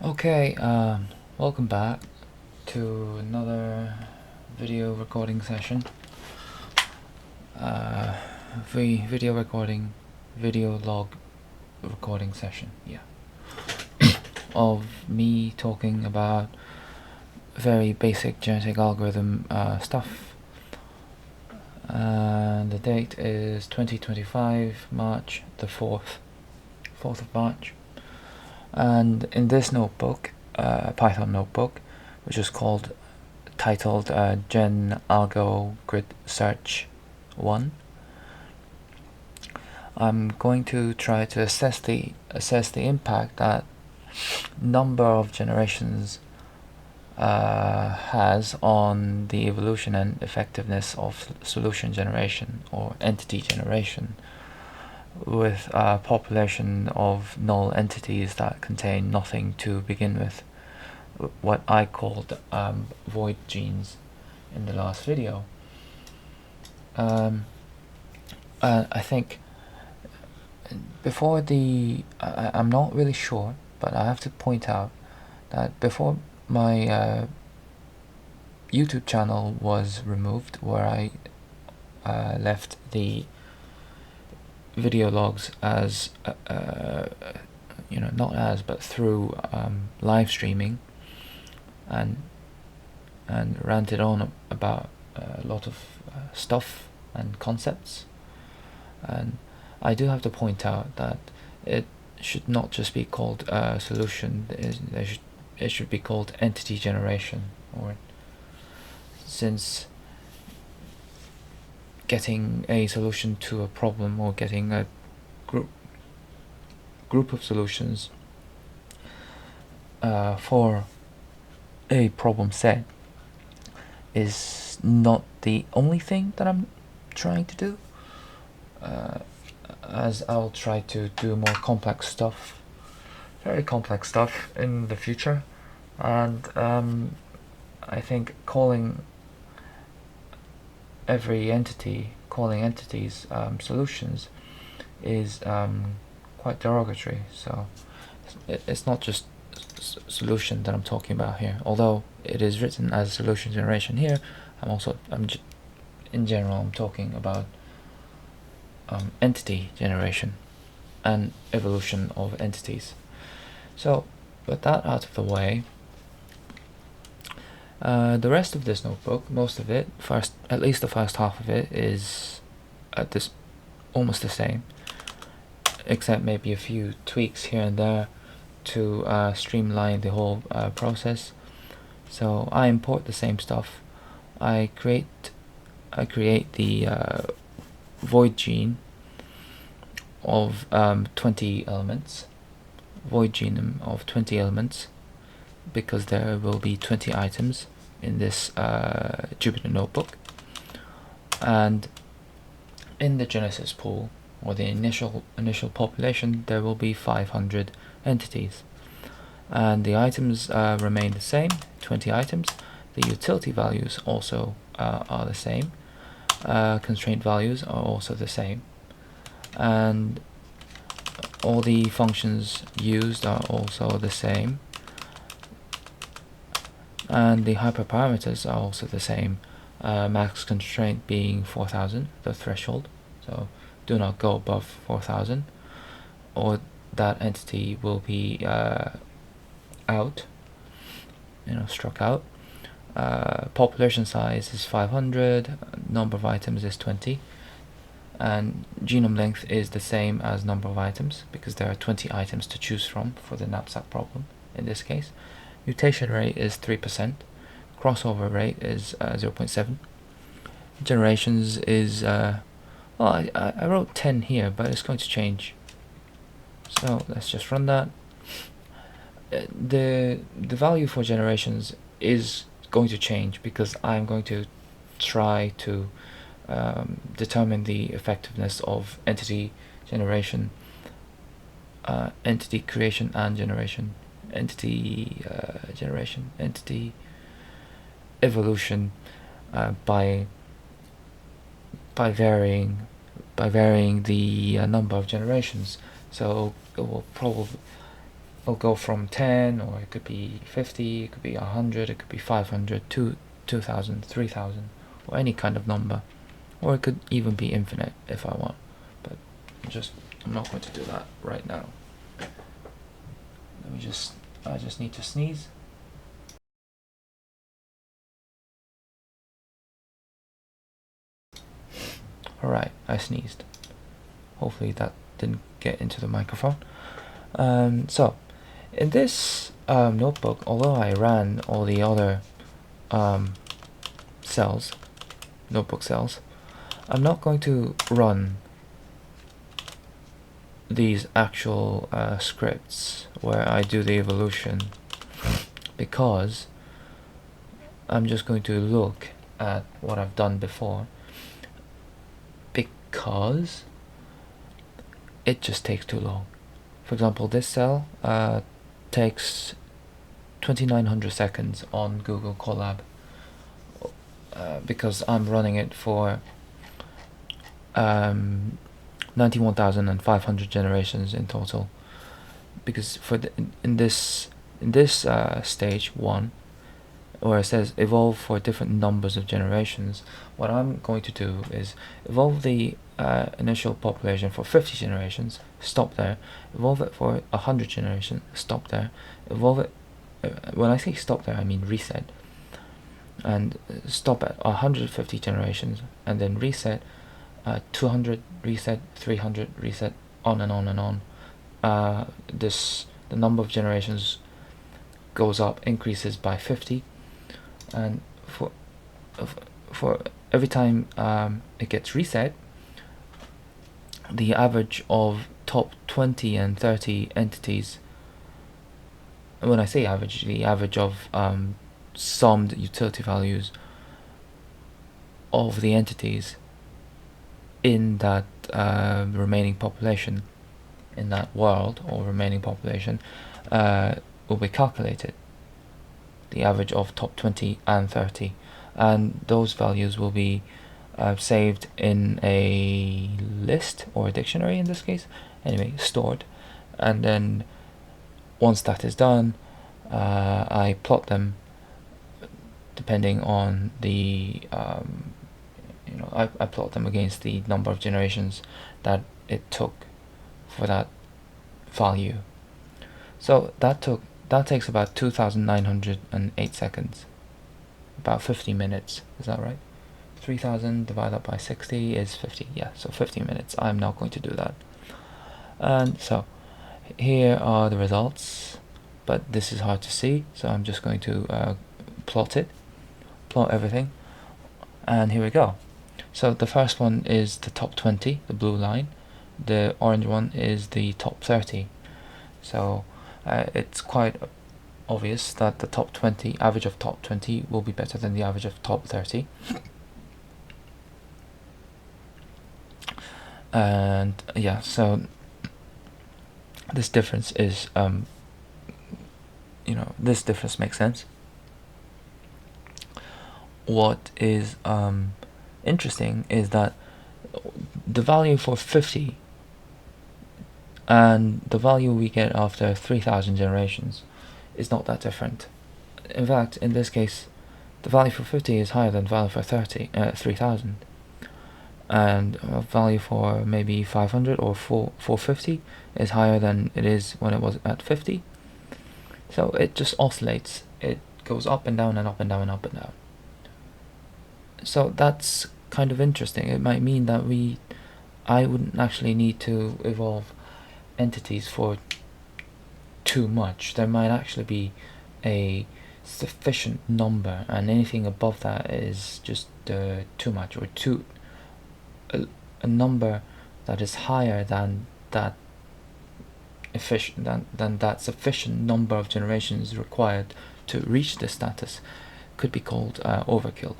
Okay, welcome back to another video recording session. Video log recording session, of me talking about very basic genetic algorithm stuff. The date is 2025, March the 4th of March. And in this notebook, Python notebook, which is titled Gen Algo Grid Search 1, I'm going to try to assess the impact that number of generations has on the evolution and effectiveness of solution generation or entity generation, with a population of null entities that contain nothing to begin with, what I called void genes in the last video. I think before I'm not really sure, but I have to point out that before my YouTube channel was removed, where I left the video logs as not as, but through live streaming, and ranted on about a lot of stuff and concepts. And I do have to point out that it should not just be called solution. It should be called entity generation, or since getting a solution to a problem, or getting a group of solutions for a problem set is not the only thing that I'm trying to do, as I'll try to do more complex stuff, very complex stuff in the future. And I think calling entities solutions is quite derogatory. So it's not just solution that I'm talking about here, although it is written as solution generation here. In general, I'm talking about entity generation and evolution of entities. So with that out of the way, the rest of this notebook, most of it, at least the first half of it, is almost the same, except maybe a few tweaks here and there to streamline the whole process. So I import the same stuff. I create the void gene of 20 elements, void genome of 20 elements, because there will be 20 items in this Jupyter notebook. And in the genesis pool, or the initial population, there will be 500 entities, and the items remain the same, 20 items. The utility values also are the same. Constraint values are also the same, and all the functions used are also the same, and the hyperparameters are also the same. Max constraint being 4000, the threshold, so do not go above 4000 or that entity will be struck out. Population size is 500, number of items is 20, and genome length is the same as number of items, because there are 20 items to choose from for the knapsack problem in this case. Mutation rate is 3%, crossover rate is 0.7, generations is I wrote 10 here, but it's going to change, so let's just run that. The value for generations is going to change, because I'm going to try to determine the effectiveness of entity generation, entity creation and generation, entity generation, entity evolution, by varying the number of generations. So it will it'll go from 10, or it could be 50, it could be 100, it could be 500, 2,000, 3,000, or any kind of number, or it could even be infinite if I want, but I'm not going to do that right now. I just need to sneeze. Alright, I sneezed. Hopefully that didn't get into the microphone. So, in this notebook, although I ran all the other notebook cells, I'm not going to run these actual scripts where I do the evolution, because I'm just going to look at what I've done before, because it just takes too long. For example, this cell takes 2900 seconds on Google Colab, because I'm running it for 91,500 generations in total. Because in this stage 1, where it says evolve for different numbers of generations, what I'm going to do is evolve the initial population for 50 generations, stop there, evolve it for 100 generations, stop there, evolve it, when I say stop there I mean reset, and stop at 150 generations, and then reset, 200, reset, 300, reset, on and on and on. The number of generations goes up, increases by 50, and for every time it gets reset, the average of top 20 and 30 entities, when I say average, the average of summed utility values of the entities in that remaining population, in that world or remaining population, will be calculated, the average of top 20 and 30, and those values will be saved in a list or a dictionary in this case, anyway, stored, and then once that is done, I plot them depending on the I plot them against the number of generations that it took for that value. So that takes about 2,908 seconds, about 50 minutes. Is that right? 3,000 divided by 60 is 50. Yeah, so 50 minutes. I'm not going to do that. And so here are the results, but this is hard to see, so I'm just going to plot everything, and here we go. So the first one is the top 20, the blue line. The orange one is the top 30. So it's quite obvious that the top 20, average of top 20, will be better than the average of top 30. And yeah, so this difference is this difference makes sense. What is interesting is that the value for 50 and the value we get after 3,000 generations is not that different. In fact, in this case, the value for 50 is higher than the value for 3,000, and value for maybe 500 or 450 is higher than it is when it was at 50. So it just oscillates. It goes up and down and up and down and up and down. So that's kind of interesting. It might mean that I wouldn't actually need to evolve entities for too much. There might actually be a sufficient number, and anything above that is just too much, or a number that is higher than that that sufficient number of generations required to reach this status could be called overkill.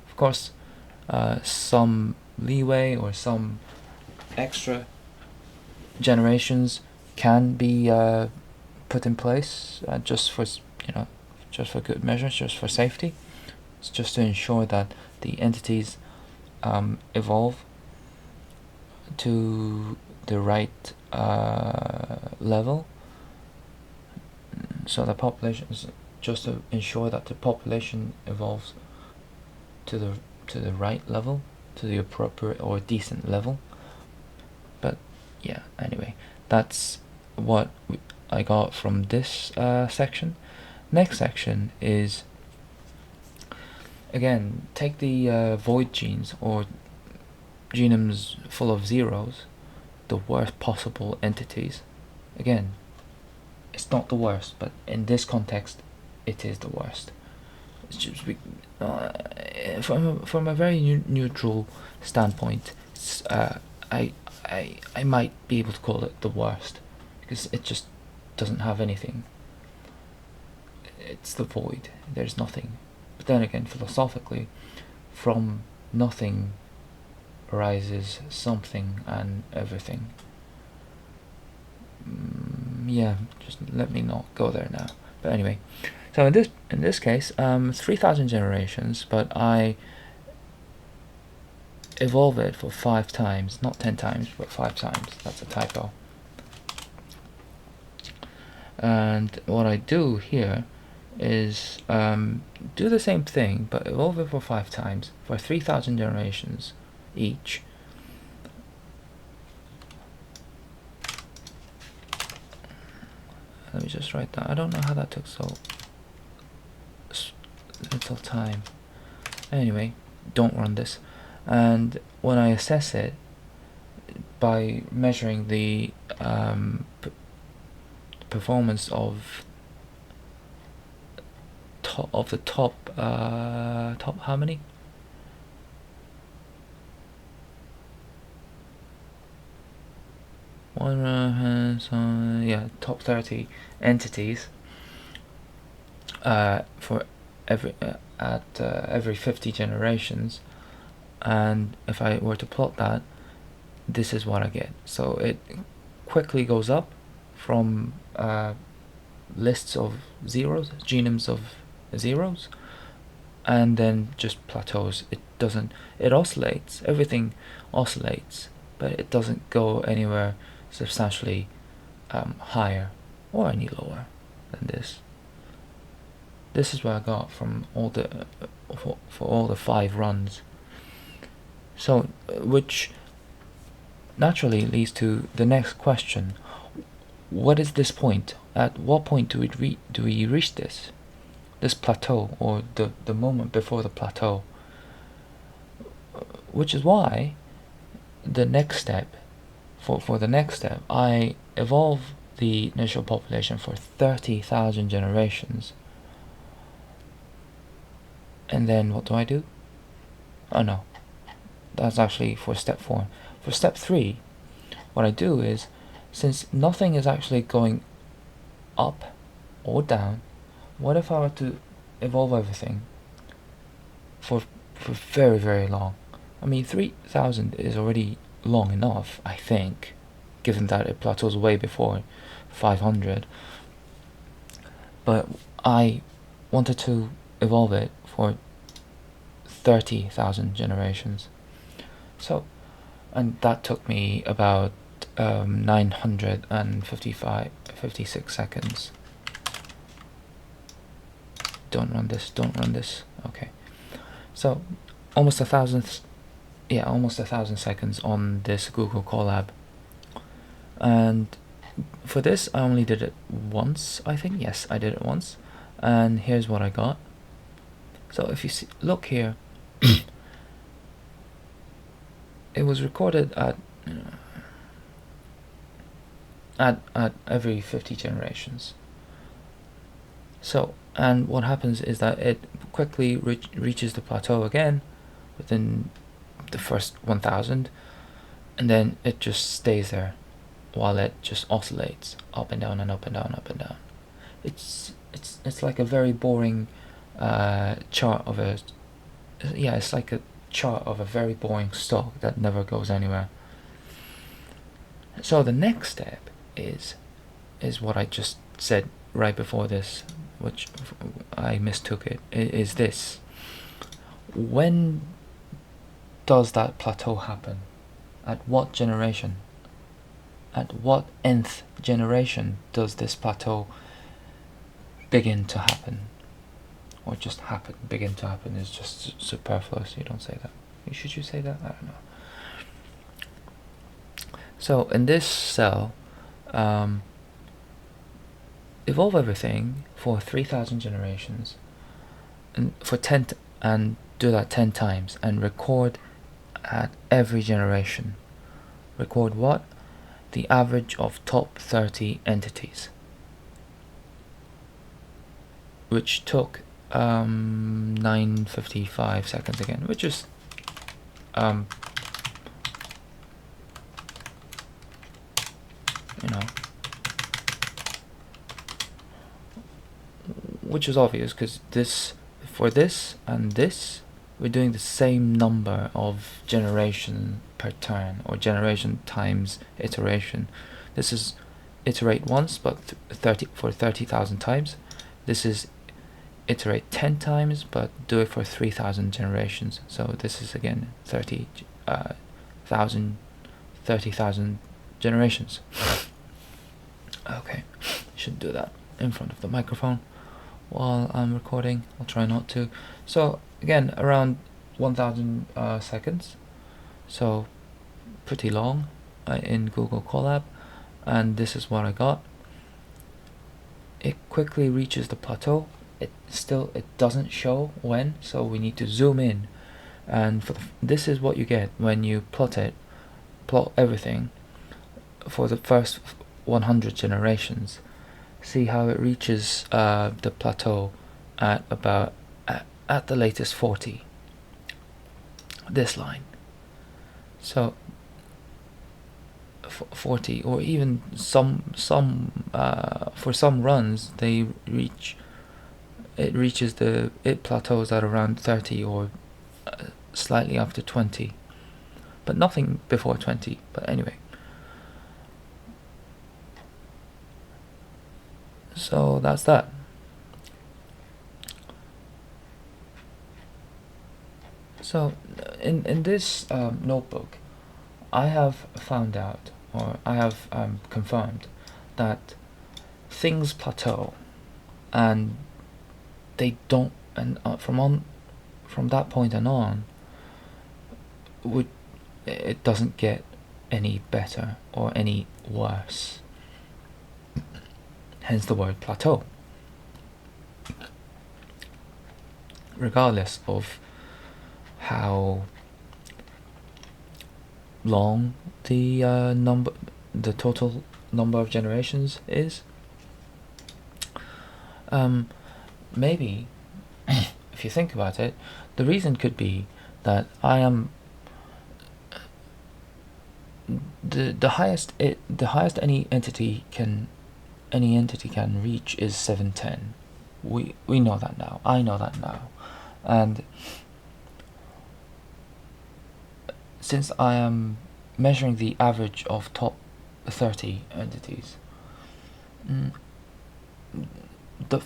Of course, some leeway or some extra generations can be put in place just for good measures, just for safety. It's just to ensure that the entities evolve to the right level, so the population is just to ensure that the population evolves to the right level, to the appropriate or decent level. But yeah, anyway, that's what I got from this section. Next section is, again, take the void genes, or genomes full of zeros, the worst possible entities. Again, it's not the worst, but in this context, it is the worst. It's just from a very neutral standpoint, I might be able to call it the worst, because it just doesn't have anything. It's the void. There's nothing. But then again, philosophically, from nothing arises something and everything. Yeah, just let me not go there now. But anyway, so in this case, 3,000 generations, but I evolve it for 5 times, not 10 times, but 5 times. That's a typo. And what I do here is do the same thing, but evolve it for 5 times for 3,000 generations each. Let me just write that. I don't know how that took so little time. Anyway, don't run this. And when I assess it by measuring the performance of the top how many? Top 30 entities for every 50 generations, and if I were to plot that, this is what I get. So it quickly goes up from lists of zeros, genomes of zeros, and then just plateaus. It oscillates, everything oscillates, but it doesn't go anywhere substantially higher or any lower than this. This is what I got from all the for all the 5 runs. So, which naturally leads to the next question: what is this point? At what point do we reach this plateau, or the moment before the plateau? Which is why the next step, for the next step, I evolve the initial population for 30,000 generations. And then what do? Oh no, that's actually for step 4. For step 3, what I do is, since nothing is actually going up or down, what if I were to evolve everything for very, very long? I mean, 3,000 is already long enough, I think, given that it plateaus way before 500. But I wanted to evolve it for 30,000 generations. So, and that took me about 956 seconds. Don't run this. Okay. So, almost 1,000 seconds on this Google Colab. And for this, I only did it once, I think. Yes, I did it once. And here's what I got. So if you look here, it was recorded at every 50 generations. So, and what happens is that it quickly reaches the plateau again within the first 1,000, and then it just stays there while it just oscillates up and down and up and down, up and down. It's like a very boring chart of it's like a chart of a very boring stock that never goes anywhere. So the next step is what I just said right before this, which I mistook it, is this: when does that plateau happen? At what generation? At what nth generation does this plateau begin to happen, or just happen. Begin to happen is just superfluous. You don't say that. Should you say that? I don't know. So in this cell, evolve everything for 3,000 generations, and and do that 10 times, and record at every generation. Record what? The average of top 30 entities, which took 9:55 seconds again, which is you know, which is obvious because for this and this, we're doing the same number of generation per turn, or generation times iteration. This is iterate once, but 30,000 times. This is iterate 10 times, but do it for 3,000 generations. So this is again 30,000 generations. Okay, should do that in front of the microphone while I'm recording. I'll try not to. So again, around 1,000 seconds. So pretty long in Google Colab, and this is what I got. It quickly reaches the plateau. It doesn't show when, so we need to zoom in, and this is what you get when you plot everything for the first 100 generations. See how it reaches the plateau at about at the latest 40. This line. So 40, or even some for some runs it plateaus at around 30, or slightly after 20, but nothing before 20. But anyway, so that's that. So in this notebook, I have found out, or I have confirmed, that things plateau, and they don't, and from that point on, it doesn't get any better or any worse. Hence the word plateau. Regardless of how long the total number of generations is. Maybe, if you think about it, the reason could be that I am the highest any entity can reach is 710. We know that now. I know that now, and since I am measuring the average of top 30 entities, the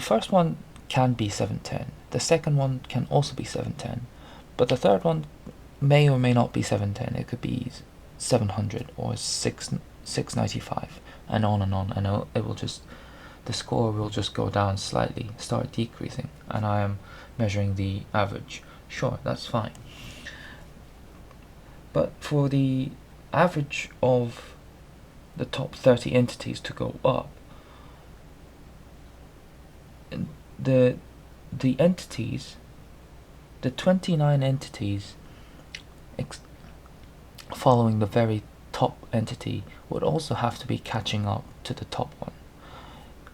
first one can be 710. The second one can also be 710, but the third one may or may not be 710. It could be 700 or 695, and on, and it will just, the score will just go down slightly, start decreasing, and I am measuring the average. Sure, that's fine. But for the average of the top 30 entities to go up, the entities, the 29 entities following the very top entity would also have to be catching up to the top one,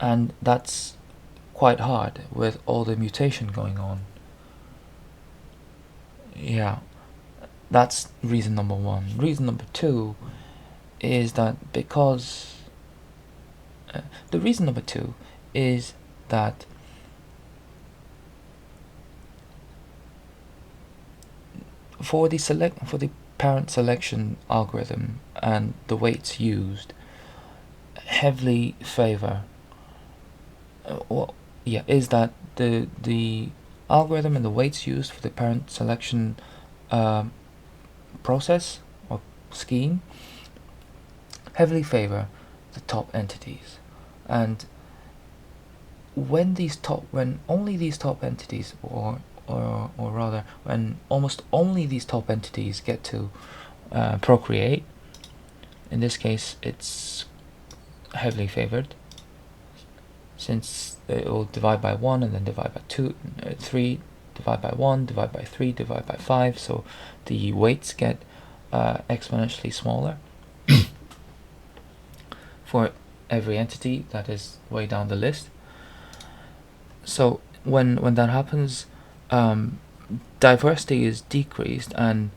and that's quite hard with all the mutation going on. Yeah, that's reason number one. Reason number two is that because the reason number two is that for the parent selection algorithm and the weights used heavily favor is that the algorithm and the weights used for the parent selection process or scheme heavily favor the top entities, and when only these top entities, or rather when almost only these top entities get to procreate, in this case it's heavily favored, since it will divide by 1 and then divide by 2, 3, divide by 1, divide by 3, divide by 5, so the weights get exponentially smaller for every entity that is way down the list. So when that happens, diversity is decreased, and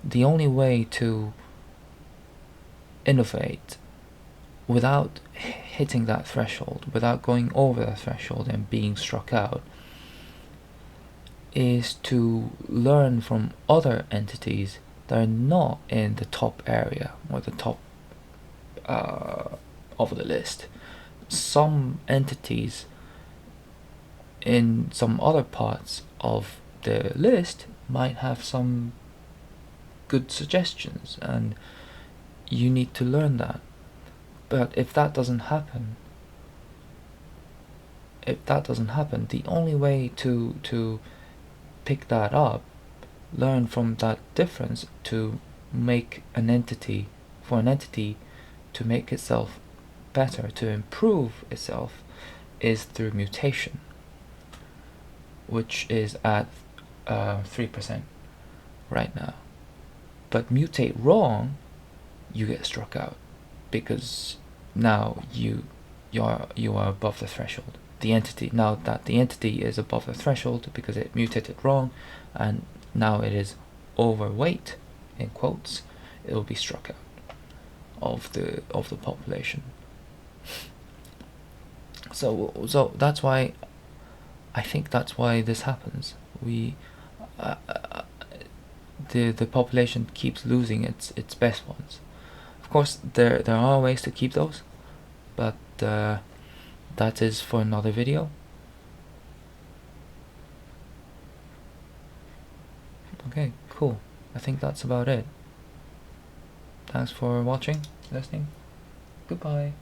the only way to innovate without hitting that threshold, without going over that threshold and being struck out, is to learn from other entities that are not in the top area or the top of the list. Some entities in some other parts of the list might have some good suggestions, and you need to learn that. But if that doesn't happen, the only way to pick that up, learn from that difference to make an entity, for an entity to make itself better, to improve itself, is through mutation, which is at 3% right now. But mutate wrong, you get struck out, because now you are above the threshold. Now that the entity is above the threshold because it mutated wrong, and now it is overweight, in quotes, it will be struck out of the population. So that's why I think that's why this happens. The population keeps losing its best ones. Of course, there are ways to keep those, but that is for another video. Okay, cool. I think that's about it. Thanks for watching, listening. Goodbye.